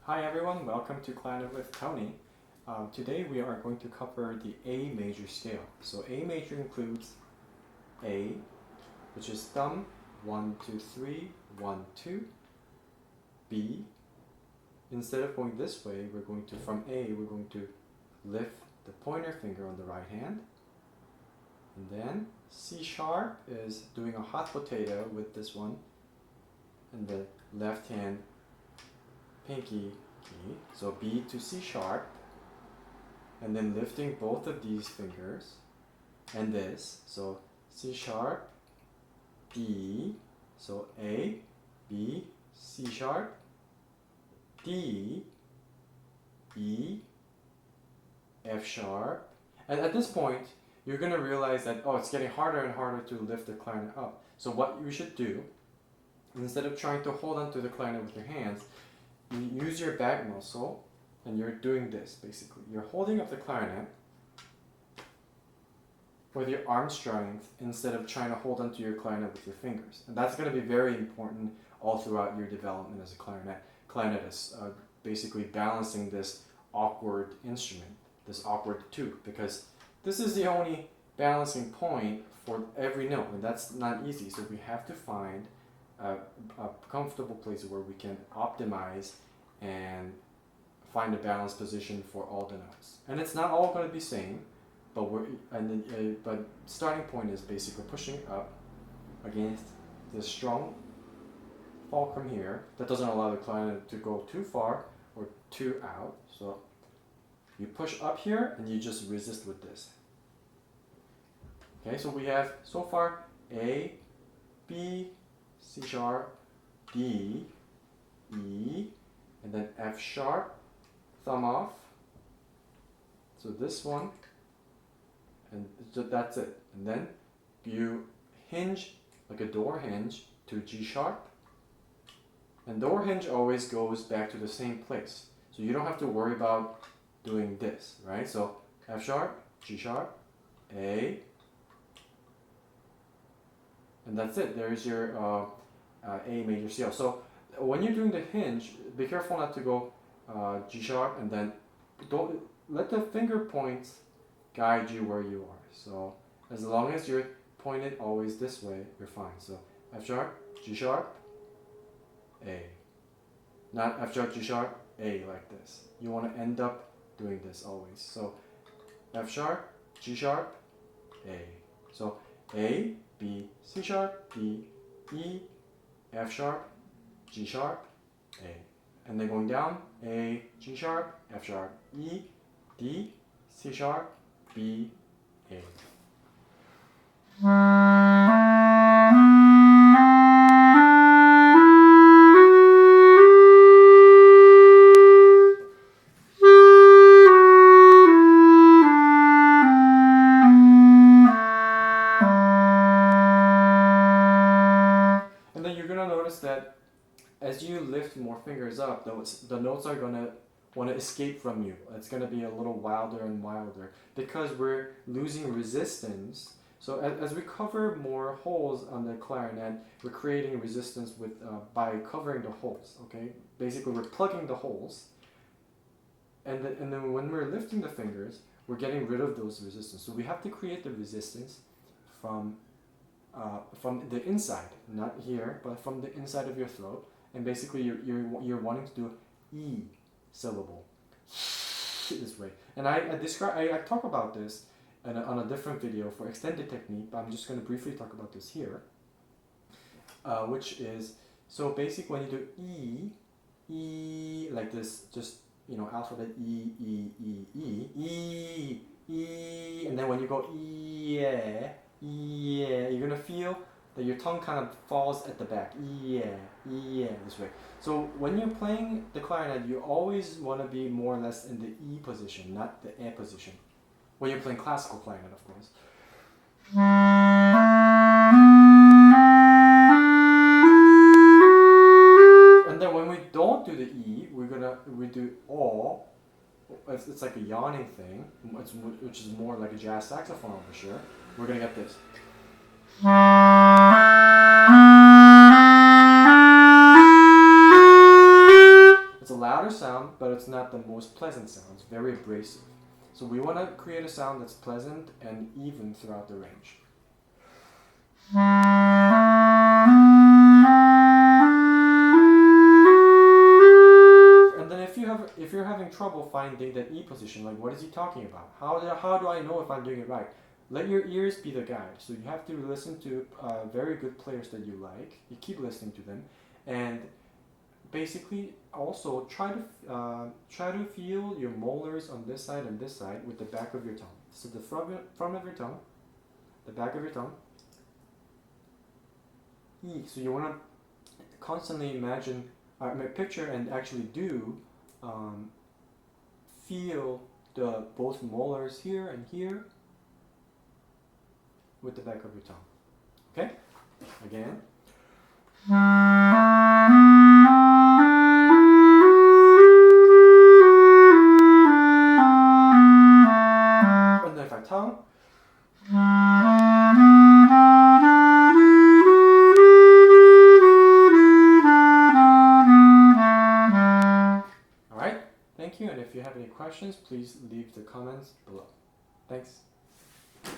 Hi everyone, welcome to Clarinet with Tony. Today we are going to cover the A major scale. So A major includes A, which is thumb, 1, 2, 3, 1, 2. B, instead of going this way, from A, we're going to lift the pointer finger on the right hand. And then C sharp is doing a hot potato with this one, and the left hand pinky key, so B to C sharp, and then lifting both of these fingers, and this, so C sharp, D, so A, B, C sharp, D, E, F sharp, and at this point, you're going to realize that, oh, it's getting harder and harder to lift the clarinet up. So what you should do, instead of trying to hold on to the clarinet with your hands, you use your back muscle, and you're doing this basically. You're holding up the clarinet with your arm strength instead of trying to hold onto your clarinet with your fingers. And that's going to be very important all throughout your development as a clarinet. Clarinet is basically balancing this awkward instrument, this awkward tube, because this is the only balancing point for every note, and that's not easy. So we have to find a comfortable place where we can optimize and find a balanced position for all the notes. And it's not all going to be same, but but starting point is basically pushing up against this strong fulcrum here that doesn't allow the clarinet to go too far or too out. So you push up here and you just resist with this. Okay, so we have so far A, B, C sharp, D, E, and then F sharp, thumb off. So this one, and that's it. And then you hinge like a door hinge to G sharp. And door hinge always goes back to the same place. So you don't have to worry about doing this, right? So F sharp, G sharp, A, and that's it. There's your A major scale. So when you're doing the hinge, be careful not to go G sharp, and then don't let the finger points guide you where you are. So as long as you're pointed always this way, you're fine. So F sharp, G sharp, A. Not F sharp, G sharp, A like this. You want to end up doing this always. So F sharp, G sharp, A. So A, B, C sharp, D, E, F sharp, G sharp, A. And then going down, A, G sharp, F sharp, E, D, C sharp, B, A. And then you're going to notice that as you lift more fingers up, the notes are going to want to escape from you. It's going to be a little wilder and wilder because we're losing resistance. So as we cover more holes on the clarinet, we're creating resistance by covering the holes. Okay, basically we're plugging the holes, and then when we're lifting the fingers, we're getting rid of those resistance. So we have to create the resistance from the inside, not here, but from the inside of your throat. And basically you're wanting to do E syllable this way. And I talk about this on a different video for extended technique, but I'm just going to briefly talk about this here, which is, so basically when you do E like this, just, alphabet E, and then when you go yeah, you're going to feel that your tongue kind of falls at the back, this way. So when you're playing the clarinet, you always want to be more or less in the E position, not the E position. When you're playing classical clarinet, of course. And then when we don't do the E, we do O. It's like a yawning thing, which is more like a jazz saxophone for sure. We're gonna get this. It's a louder sound, sound, but it's not the most pleasant sound. It's very abrasive. So we want to create a sound that's pleasant and even throughout the range. And then if you're having trouble finding that E position, like what is he talking about? How do I know if I'm doing it right? Let your ears be the guide. So you have to listen to very good players that you like. You keep listening to them, and basically also try to feel your molars on this side and this side with the back of your tongue. So the front of your tongue, the back of your tongue. E. So you want to constantly imagine, picture, and actually do feel the both molars here and here with the back of your tongue. Okay? Again. And then if I tongue. Alright, thank you, and if you have any questions, please leave the comments below. Thanks.